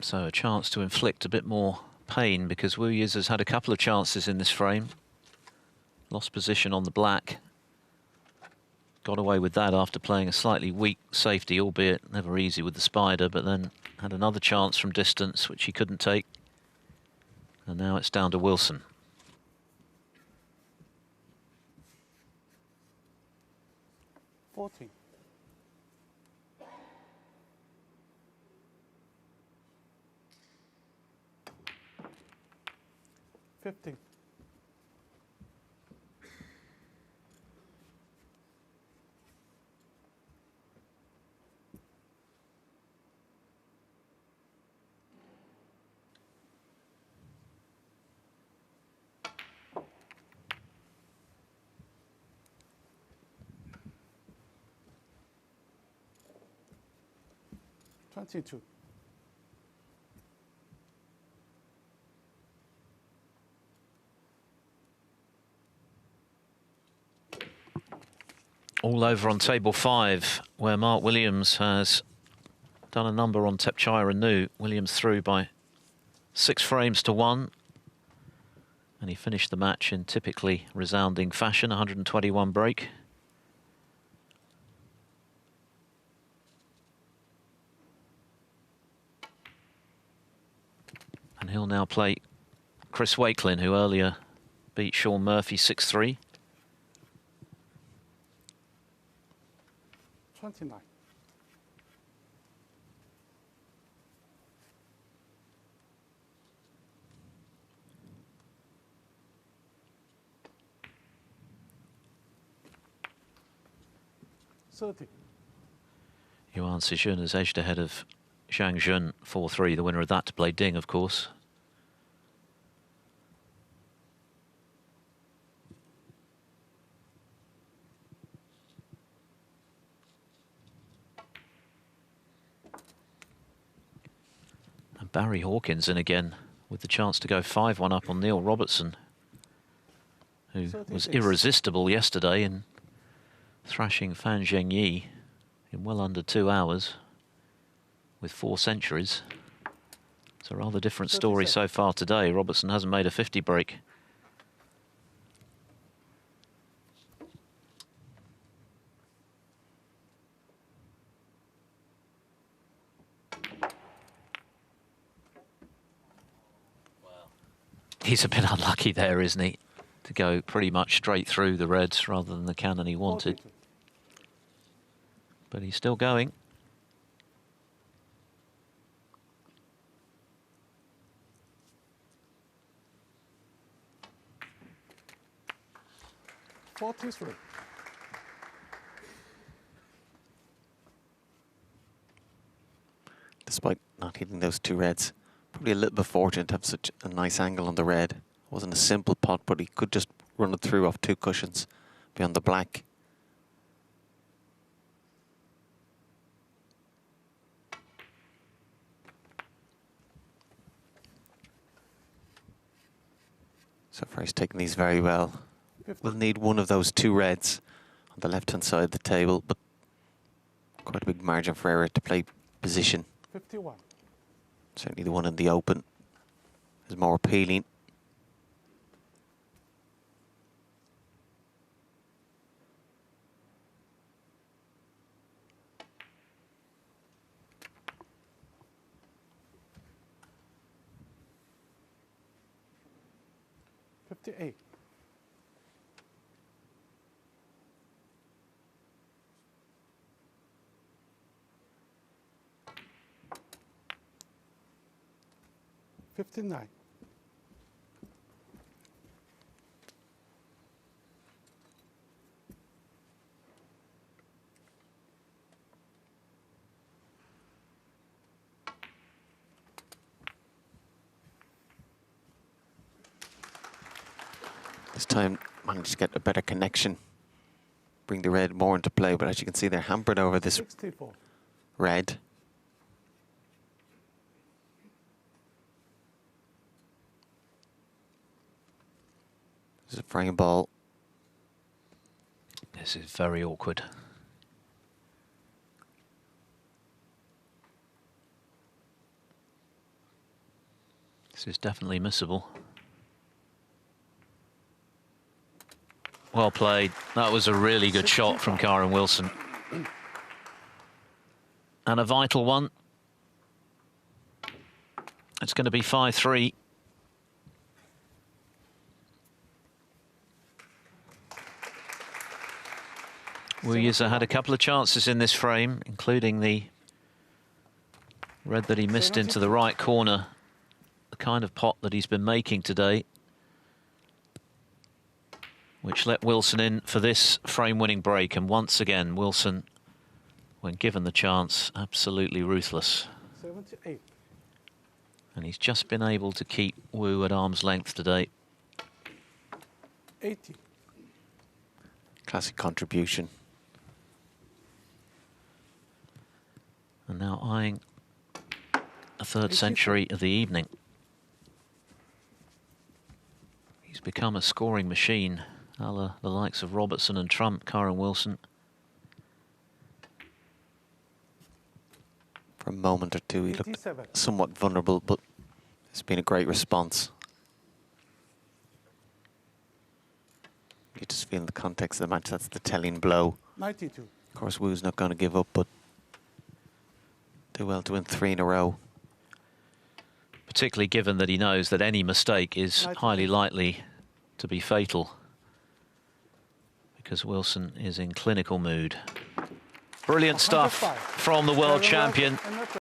So a chance to inflict a bit more pain, because Wu Yiz has had a couple of chances in this frame. Lost position on the black. Got away with that after playing a slightly weak safety, albeit never easy with the spider, but then had another chance from distance, which he couldn't take. And now it's down to Wilson. $40. 50. 22. All over on table 5, where Mark Williams has done a number on kyren Nu. Williams through by 6 frames to 1. And he finished the match in typically resounding fashion, 121 break. And he'll now play Chris Wakelin, who earlier beat Sean Murphy 6-3. 29. Yuan Sijun has edged ahead of Zhang Jun 4-3, the winner of that to play Ding, of course. And Barry Hawkins in again with the chance to go 5-1 up on Neil Robertson, who was irresistible yesterday in thrashing Fan Zhengyi in well under 2 hours with 4 centuries. It's a rather different story so far today. Robertson hasn't made a 50 break. He's a bit unlucky there, isn't he? To go pretty much straight through the reds rather than the cannon he wanted. But he's still going. Despite not hitting those 2 reds, probably a little bit fortunate to have such a nice angle on the red. It wasn't a simple pot, but he could just run it through off 2 cushions beyond the black. So far he's taken these very well. We'll need one of those 2 reds on the left-hand side of the table, but quite a big margin for error to play position. 51. Certainly the one in the open is more appealing. $58. 59. This time managed to get a better connection, bring the red more into play, but as you can see they're hampered over this 64. red. This is a frame ball. This is very awkward. This is definitely missable. Well played. That was a really good shot from Kyren Wilson. And a vital one. It's going to be 5-3. Wu Yize had a couple of chances in this frame, including the red that he missed into the right corner. The kind of pot that he's been making today, which let Wilson in for this frame-winning break. And once again, Wilson, when given the chance, absolutely ruthless. 78. And he's just been able to keep Wu at arm's length today. 80. Classic contribution. And now eyeing a third century of the evening. He's become a scoring machine, a la the likes of Robertson and Trump, Kyren Wilson. For a moment or two, he looked somewhat vulnerable, but it's been a great response. You just feel in the context of the match, that's the telling blow. 92. Of course, Wu's not going to give up, but do well to win 3 in a row. Particularly given that he knows that any mistake is highly likely to be fatal, because Wilson is in clinical mood. Brilliant stuff from the world champion.